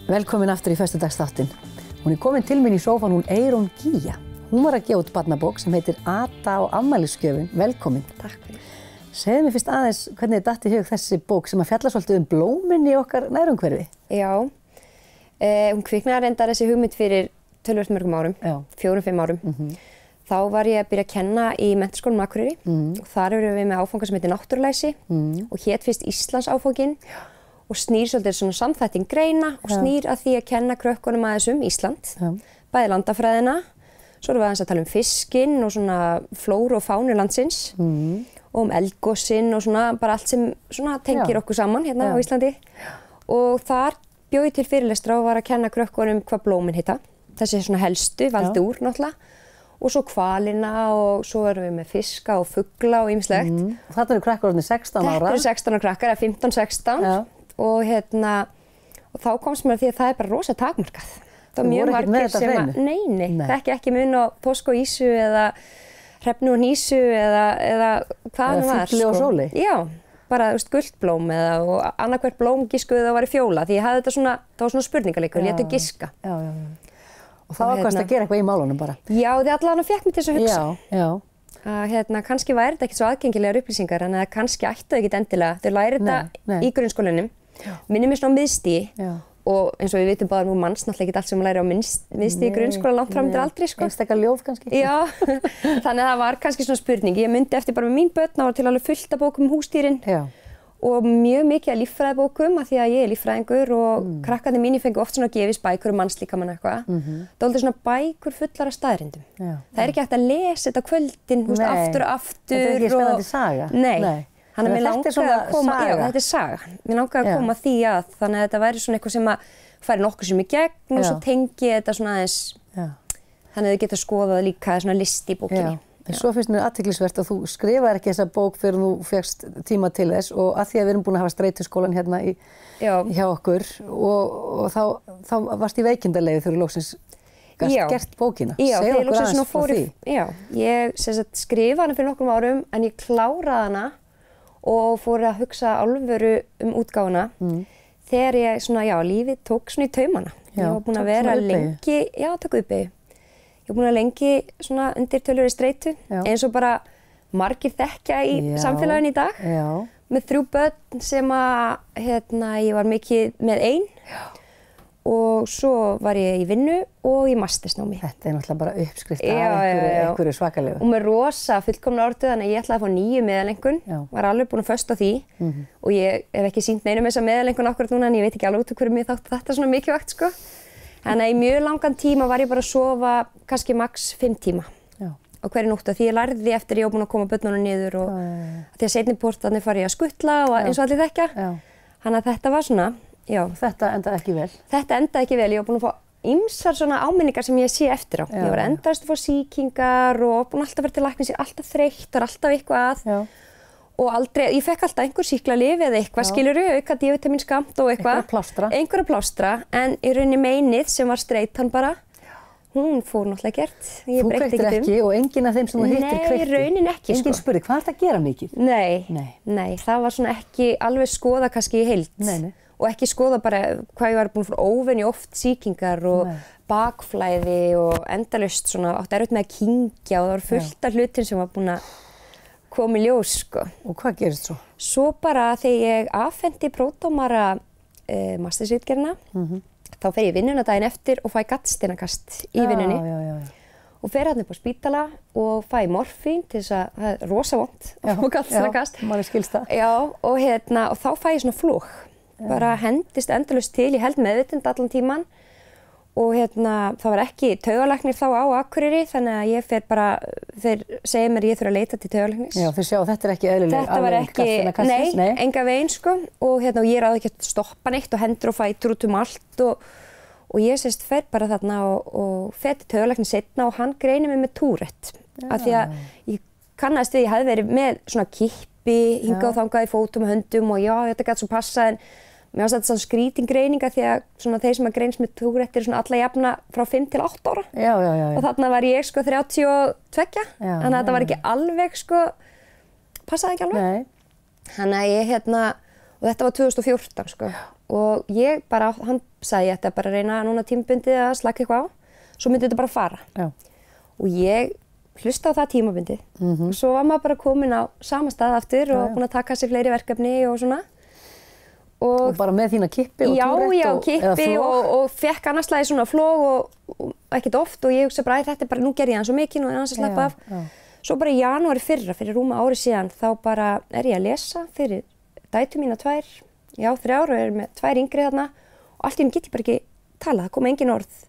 Velkomin aftur í föstudagsþáttinn. Hún komin til mín í sófan, hún Eyrún Gígja. Hún var að gefa út barnabók sem heitir Ata og afmælisgjöfin. Velkomin. Takk fyrir. Segðu mér fyrst aðeins hvernig þið datt í hug þessi bók sem að fjalla svolítið blómin í okkar nærumhverfi. Já, hún kviknaði reyndar þessi hugmynd fyrir töluvert mörgum árum, 4-5 árum. Þá var ég að byrja að kenna í Menntaskólanum á Akureyri og þar erum við með áfanga sem heitir náttúrulæsi og hét fyrst Íslands áfanginn. Og snýr svolítið svona samþætting greina og snýr að því að kenna krökkunum aðeins Ísland, bæði landafræðina, svo erum við aðeins að tala fiskinn og svona flóru og fánu landsins og eldgosinn og svona bara allt sem svona tengir okkur saman hérna á Íslandi. Og þar bjó ég til fyrirlestra og var að kenna krökkunum hvað blómin heita, þessi svona helstu, valdi úr náttúrulega, og svo hvalina og svo erum við með fiska og fugla og ýmislegt. Og þetta eru krakkar orðnir 16 ára? Þetta eru 16 ára krakkar, eða 15-16. Og þá komst mér að því að það er bara rosa takmarkað. Það var mjög margir sem að, nei, þekki ekki mun á Tosk og Ísu eða Hrefnu og Hnísu eða hvað það var. Eða Fugli og Sóli? Já, bara gult blóm og annarhvert blóm giskuðu það var í fjóla. Því ég hafði þetta svona, það var svona spurningaleikur, létu giska. Já. Og þá ákvaðst að gera eitthvað í málunum bara? Já, því allavega fékk mig til þess að hugsa. Já. Kannski væri þetta ekki svo aðgengilegar upplýsingar en kannski ættu þau ekki endilega. Þau læri þetta í grunnskólanum. Minnir mér svona á miðstigi og eins og við vitum báðum manns náttúrulega ekki allt sem læri á miðstigi í grunnskóla langt fram undir aldri sko. Einstakar ljóð kannski. Já, þannig að það var kannski svona spurning. Ég myndi eftir bara með mín börn, það var til alveg fullt af bókum um húsdýrin og mjög mikið af líffræðibókum af því að ég er líffræðingur og krakkarnir mínir fengu oft svona gefis bækur um mannslíkamann eitthvað. Það er svona bækur fullar af staðreyndum. Það er ekki hægt að lesa þetta kvöldin, aftur og aftur. Þetta er ekki spennandi saga. Nei. Þannig að mér langaði að koma, þetta er saga. Mér langaði að koma því að þannig að þetta væri svona eitthvað sem að færi nokkuð sem í gegn og svo tengi þetta svona aðeins, þannig að þau geta skoðað líka svona list í bókinni. En svo finnst mér athyglisvert að þú skrifaðir ekki þessa bók fyrir þú fékkst tíma til þess og að því að við erum búin að hafa streituskólan hérna hjá okkur og þá varst í veikindaleyfi þegar þú loksins gert bókina. Segðu okkur aðeins frá því. Já, ég skrifaði hana fyrir nokkrum árum en ég kláraði hana og fór að hugsa alvöru útgáfuna þegar lífið tók svona í taumana. Ég var búin að vera lengi, tók uppeyju. Ég var búin að lengi svona undir töluverðri streitu, eins og bara margir þekkja í samfélaginu í dag. Með 3 börn sem að ég var mikið með ein. Og svo var ég í vinnu og í mastersnámi. Þetta er náttúrulega bara uppskrift af einhverju svakalegu. Og með rosa fullkomna orðið, þannig að ég ætlaði að fá 9 meðalengun. Var alveg búin að fösta því. Og ég hef ekki sýnt neinum þessa meðalengun akkurat núna, en ég veit ekki alveg út af hverju mér þátt þetta svona mikilvægt, sko. Þannig að í mjög langan tíma var ég bara að sofa kannski max 5 tíma á hverju nóttu. Því ég lærði eftir ég var búin að koma börnunum niður og því að seinni portarnir fari ég að skutla og eins og allir þekkja. Þannig að þetta var svona. Já. Þetta endaði ekki vel? Þetta endaði ekki vel. Ég var búin að fá ýmsar svona áminningar sem ég sé eftir á. Ég var endalaust að fá sýkingar og búin alltaf að vera til læknis, ég er alltaf þreytt, það er alltaf eitthvað að. Og aldrei, ég fekk alltaf einhver sýklalyf eða eitthvað, skilurðu, auka D-vitaminskammt og eitthvað. Einhverja plástra. En í rauninni meinið sem var streitan bara, hún fór náttúrulega gert. Þú kveiktir ekki og enginn af þeim sem þú hittir kveikti? Nei, í rauninni ekki, sko. Enginn spurði, hvað er þetta að gera mikið? Nei, það var svona ekki alveg skoða kannski í heild. Og ekki skoða bara hvað ég var búin að fór óvenju oft sýkingar og bakflæði og endalaust svona átti erfitt með að kyngja og það var fullt af hlutin sem var búin að koma í ljós, sko. Og hvað gerist svo? Svo bara þegar ég afhenti prófdómara mastersritgerðina, þá fer ég vinnuna daginn eftir og fæ gallsteinakast í vinnunni. Og fer hann upp á spítala og fæ morfín til þess að það er rosa vont að fá gallsteinakast. Já, manni skilst það. Já, og þá fæ ég svona flug. Bara hendist endalaust til, ég held meðvitund allan tíman og það var ekki taugalæknir þá á Akureyri þannig að ég fer bara, þeir segja mér ég þurfa að leita til taugalæknis. Já, þeir sjá þetta er ekki eðlileg Þetta var ekki, nei, enga veginn sko og ég ráði ekki að stoppa neitt og hendur og fætur út allt og ég fer bara þarna og fer til taugalæknis seinna og hann greinir mig með Tourette. Af því að ég kannaðist við, ég hefði verið með svona kippi hingað og þangað í fótum og höndum og já, þetta gæti svo passa en mér fannst þetta svona skrítin greininga því að svona þeir sem að greinst með Tourette eru svona alla jafna frá 5 til 8 ára. Já. Og þarna var ég sko 32, þannig að þetta var ekki alveg sko, passaði ekki alveg. Nei. Þannig að ég og þetta var 2014 sko. Og ég bara, hann sagði ég ætti að bara reyna núna tímabundið að slaka eitthvað á, svo myndi þetta bara fara. Já. Og ég hlusta á það tímabundið. Og svo var maður bara komin á sama stað aftur og búin að taka sér fleiri verkefni og svona. Og bara með þína kippi og Tourette Já, kippi og fekk annarslagi svona flog og ekkert oft og ég hugsa bara, þetta bara, nú gerði ég hann svo mikið, nú er hann að sleppa af. Svo bara í janúari fyrra, fyrir rúma ári síðan, þá bara er ég að lesa fyrir dætur mína 2, 3 og er með 2 yngri þarna og allt í einu get ég bara ekki talað, það kom engin orð.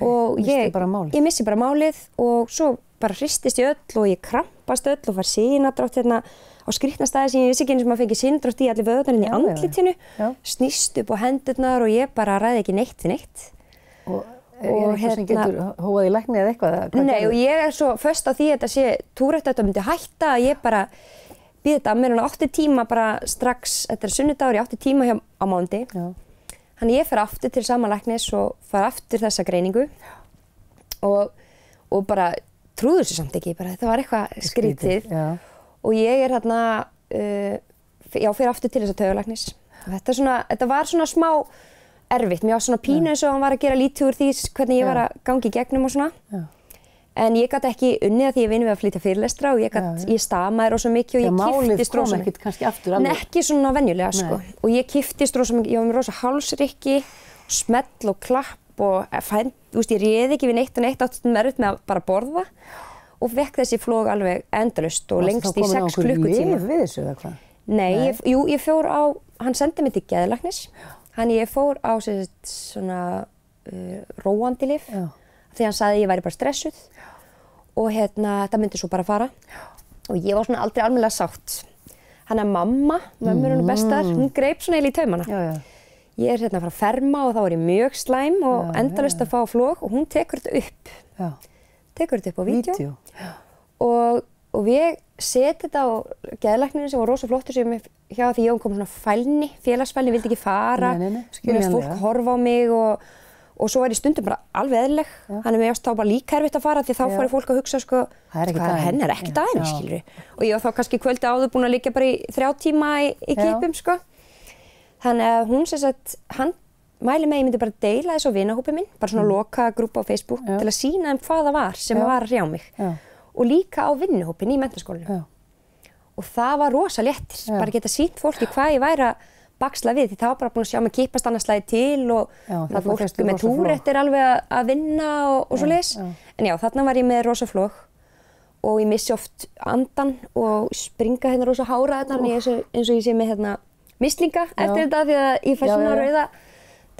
Og ég missi bara málið og svo bara hristist ég öll og ég krampast öll og var sinadrátt hérna á skrýtna staði sem ég vissi ekki eins og maður fengi sinadrátt í allir vöðvarnar inn í andlitinu, snýst upp á hendurnar og ég bara ræði ekki neitt við neitt. Og er eitthvað sem getur hóað í lækni eða eitthvað? Nei, og ég er svo föst á því að þetta sé Tourette, þetta myndi hætta að ég bara býð þetta að mér 8 tíma bara strax, þetta er sunnudagur, ég 8 tíma hjá á mánuði. Þannig ég fer aftur til sama læknis og fara aftur þessa greiningu og bara trúður sér samt ekki, bara þetta var eitthvað skrítið. Og ég er þarna, fer aftur til þessa taugalæknis. Þetta var svona smá erfitt, mér var svona pínu eins og hann var að gera lítið úr því hvernig ég var að gangi í gegnum og svona. En ég gat ekki unnið að því ég vinni við að flytja fyrirlestra og ég stamaði rosa mikið og ég kiftist rosa mikið. Málið kom ekkert kannski aftur alveg? Nei, ekki svona venjulega sko. Og ég kiftist rosa mikið, ég var með rosa hálsrykki, smell og klapp og ég réði ekki við neitt og neitt, átti erfitt með að bara borða og fekk þessi flog alveg endalaust og lengst í 6 klukkutíma. Varstu þá komin á einhver lyf við þessu eða hvað? Nei, ég fór á, hann sendi mig til geðlæknis, þannig ég fór á svona róandi lyf því hann sagði ég væri bara stressuð og þetta myndi svo bara fara og ég var svona aldrei almennilega sátt. Hann er mamma, mömmur er nú bestar, hún greip svona í taumana. Ég er frá Ferma og þá er ég mjög slæm og endalaust að fá flog og hún tekur þetta upp. Tekur þetta upp á vídeó. Og við setjum þetta á geðlækninu sem var rosa flottur sem hjá því ég kom svona fælni, félagsfælni, vildi ekki fara. Mér fólk horfa á mig og svo var ég stundum bara alveg eðlileg. Þannig mér þá bara líka erfitt að fara því þá fór fólk að hugsa sko, henni er ekkert aðeins, skilurðu. Og ég var þá kannski kvöldi áður búin að liggja bara í 3 tíma í kipum, sko. Þannig að hún hann mæli með ég myndi bara deila þessu á vinahópi minn, bara svona loka grúpa á Facebook til að sýna þeim hvað það var sem var að hrjá mig. Og líka á vinnuhópin í menntaskólanum. Og það var rosa léttir, bara geta sýnt fólki hvað ég væri að baksla við því það var bara búin að sjá mig kippast annars slagi til og það fólk með Tourette er alveg að vinna og svo leis. En já, þarna var ég með rosa flog og ég missi oft andan og springa rosa hára eins og ég sé með mislinga eftir þetta því að ég fær svona rauða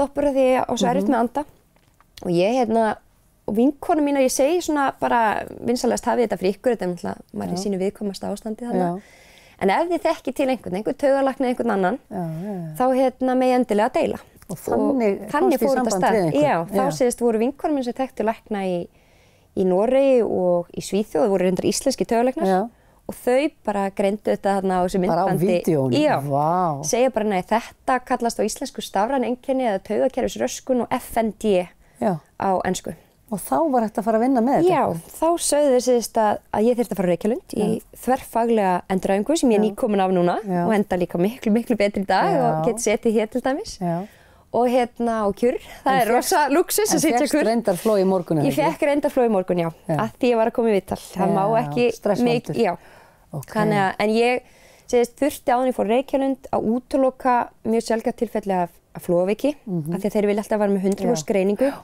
doppur því ég á svo erfitt með anda. Og ég og vinkonu mínar, ég segi svona bara vinsalegast hafið þetta fyrir ykkur, þetta er náttúrulega maður í sínu viðkvæmasta ástandi þannig. En ef þið þekki til einhvern taugalækni eða einhvern annan, þá með endilega að deila. Og þannig fór þetta stað. Já, þá voru vinkonum minn sem þekktu lækna í Noregi og í Svíþjóð, það voru reyndar íslenski taugalæknar. Og þau bara greindu þetta þarna á þessu myndbandi. Bara á vídeónu? Já, segja bara nei, þetta kallast á íslensku stafræn einkenni eða taugakerfisröskun og FND á ensku. Og þá var þetta að fara að vinna með þetta? Já, þá sögðu þess að ég þyrfti að fara á Reykjalund í þverfaglega endurhæfingu sem ég er nýkomin af núna og enda líka miklu, miklu betri í dag og get setið hér til dæmis. Og og kjur, það er rosa luxus að sitja kjur. En fékkst reyndar flog í morgun? Ég fékk reyndar flog í morgun, já, að því ég var að koma í viðtal. Það má ekki stressvaldur. Já, þannig að, en ég þurfti áður en ég fór Reykjalund að útiloka mjög sjaldgæft tilfelli af flogveiki, af því að þeir vilja alltaf vera með 100% greiningu.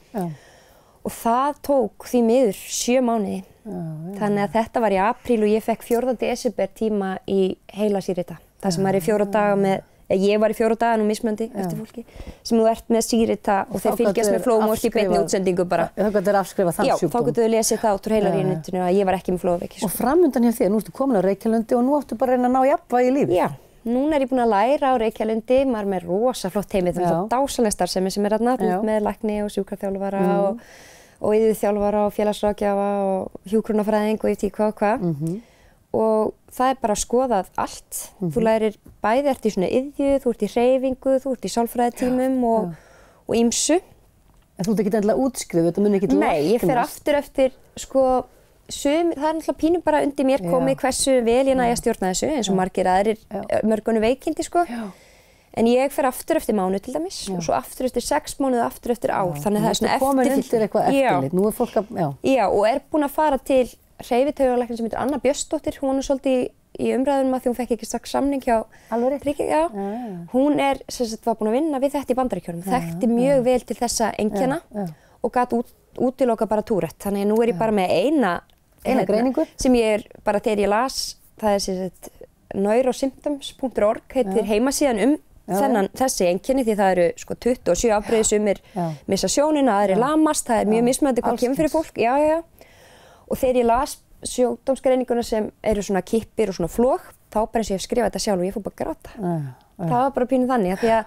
Og það tók því miður 7 mánuði. Þannig að þetta var í apríl og ég fekk 4. desember tíma í heilasýrita. Það sem er í 4 daga með, ég var í 4 daga nú mismunandi eftir fólki, sem þú ert með sýrita og þeir fylgjast með flóðmork í beinni útsendingu bara. Það getur afskrifað þann sjúkdóm. Já, þá getur þau lesið það út úr heilarýnitinu að ég var ekki með flóðveiki. Og framundan hjá þér, nú ertu komin á Reykjalundi og nú áttu bara að reyna að ná jafnvægi í lífið. Já, núna er ég búin að læra á Reykjalundi, maður með rosa flott teymið, það er svo dásamleg starfsemi sem er þarna, með lækni og sjúkraþjálfara og iðjuþjálfara og félagsráðgjafa og hjúkrunarfræðing og ég veit ekki hvað. og það bara skoðað allt. Þú lærir bæði, ert í svona iðju, þú ert í hreyfingu, þú ert í sálfræðitímum og ýmsu. En þú ert ekki endilega útskrifuð, þetta mun ekki læknast? Nei, ég fer aftur eftir, sko, það er náttúrulega pínum bara undir mér komið hversu vel ég nægja að stjórna þessu, eins og margir aðrir mörgunum veikindi, sko. En ég fer aftur eftir mánuð til dæmis og svo aftur eftir 6 mánuð og aftur eftir ár. Þannig að það er svona eftirfylgni. Komin undir eitthvað eftirlit, nú er fólk að, Já, og er búin að fara til hreyfitaugalæknir sem heitir Anna Björnsdóttir. Hún er svolítið í umræðunum að því hún fekk ekki strax samning hjá Tryggingum. Hún var búin að vinna við þetta í Bandaríkjunum. Þekkti mjög vel til þessa einkenna og gat útiloka bara Tourette. Þannig að nú er ég bara með eina greiningu sem ég er bara þegar ég las, það er neurosymptoms.org, heitir heimasíðan þessi einkenni því það eru sko 27 afbrigði, sumir missa sjónina, aðrir lamast, það er mjög mismunandi hvað kemur fyrir fólk. Og þegar ég las sjúkdómsgreininguna sem eru svona kippir og svona flog, þá bara eins og ég hef skrifað þetta sjálf og ég fór bara að gráta. Það var bara pínu þannig, því að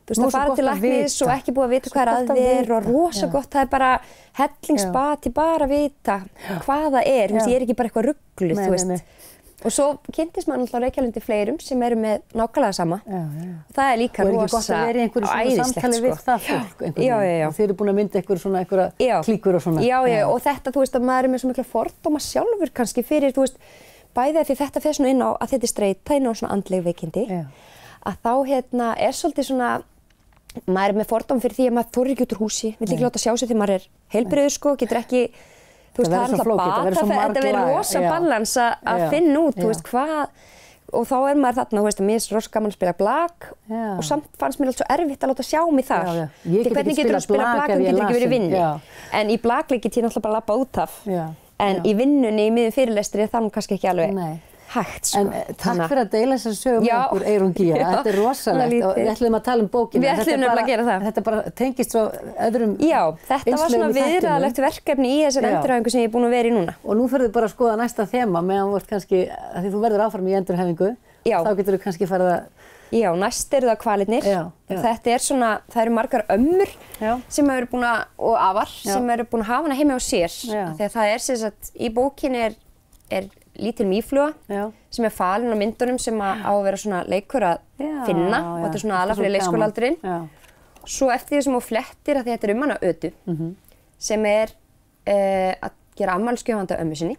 þú veist að fara til læknis og ekki búið að vita hvað er að þér og rosa gott, það er bara hellingsbati bara að vita hvað það er, ég er ekki bara eitthvað ruggluð, þú veist. Og svo kynntist maður náttúrulega Reykjalundi fleirum sem eru með nákvæmlega sama. Og það er líka rosa æðislegt, sko. Og er ekki gott að vera í einhverju svona samtali við það fólk? Og þeir eru búin að mynda einhverja klíkur og svona. Já, og þetta, þú veist, að maður er með svo mikla fordóma sjálfur kannski fyrir, þú veist, bæði því þetta fer svona inn á að þetta er streita inn á svona andleg veikindi, að þá er svolítið svona, maður er með fordóm fyrir því að maður þorir ekki út úr húsi, vill ekki láta sjá sig því maður er heilbrigður, sko, getur ekki. Þú veist, það er alltaf þetta verður rosa balans að finna út, þú veist, hvað, og þá er maður þarna, þú veist, mér er rosa gaman að spila blag og samt fannst mér alltaf svo erfitt að láta sjá mig þar. Ég get ekki spila blag ef ég er lasin. En í blagleik get ég náttúrulega bara labba út af, en í vinnunni, í miðjum fyrirlestri, það er kannski ekki alveg hægt, sko. En takk fyrir að deila þessar sögum með okkur, Eyrún Gía. Þetta er rosalegt og við ætlum að tala um bókina. Við ætlum nefnilega að gera það. Þetta bara tengist svo öðrum Já, þetta var svona viðræðalegt verkefni í þessari endurhæfingu sem ég er búin að vera í núna. Og nú ferðu bara að skoða næsta þema meðan þú ert kannski, að því þú verður áfram í endurhæfingu, þá getur þú kannski farið að... Já, næst eru það kvalirnir. Þetta er svona, það eru margar ömmur sem eru búin að, og afar, sem eru búin að hafa hana heima á sér. Þegar það er sem sagt, í bókinni er lítil mýfluga sem er falin á myndunum sem á að vera svona leikur að finna og þetta er svona aðalega fyrir leikskólaaldurinn. Svo eftir því sem þú flettir að þetta er hana Ödu sem er að gera afmælisgjöf handa ömmu sinni.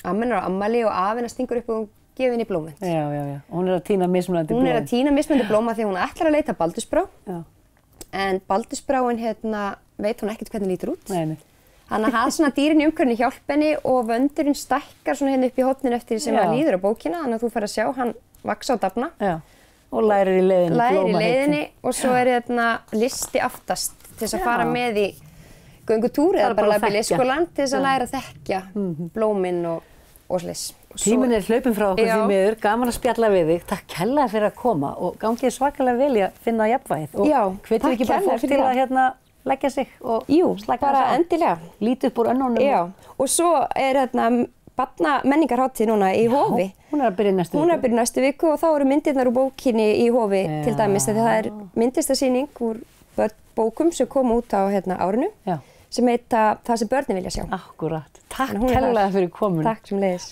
Amman er á afmæli og afinn stingur upp og gefur henni blómvönd. Hún er að tína mismunandi blóma. Hún er að tína mismunandi blóma því hún ætlar að leita baldursbrá en baldursbráin veit hún ekkert hvernig lítur út. Þannig að hafa svona dýrin í umhverfinu hjálp henni og vöndurinn stækkar svona hérna upp í horninu eftir því sem maður líður á bókina. Þannig að þú fær að sjá hann vaxa og dafna. Og lærir í leiðinni. Lærir í leiðinni og svo er listi aftast til þess að fara með í göngutúr eða bara labba í leikskólann til þess að læra að þekkja blómin og slis. Tíminn er hlaupinn frá okkur því miður. Gaman að spjalla við þig. Takk kærlega fyrir að koma og gangið svakalega vel í að finna jafnvægið. Og hvetjum ekki bara fólk til að leggja sig og slaka bara endilega. Líti upp úr önnunum. Og svo er barnamenningarhátíð núna í Hofi. Hún er að byrja næstu viku. Hún er að byrja næstu viku og þá eru myndirnar úr bókinni í Hofi til dæmis. Þegar það er myndlistarsýning úr bókum sem kom út á árinu sem heita Það sem börnin vilja sjá. Akkúrat. Takk kærlega fyrir komuna. Takk sem leiðis.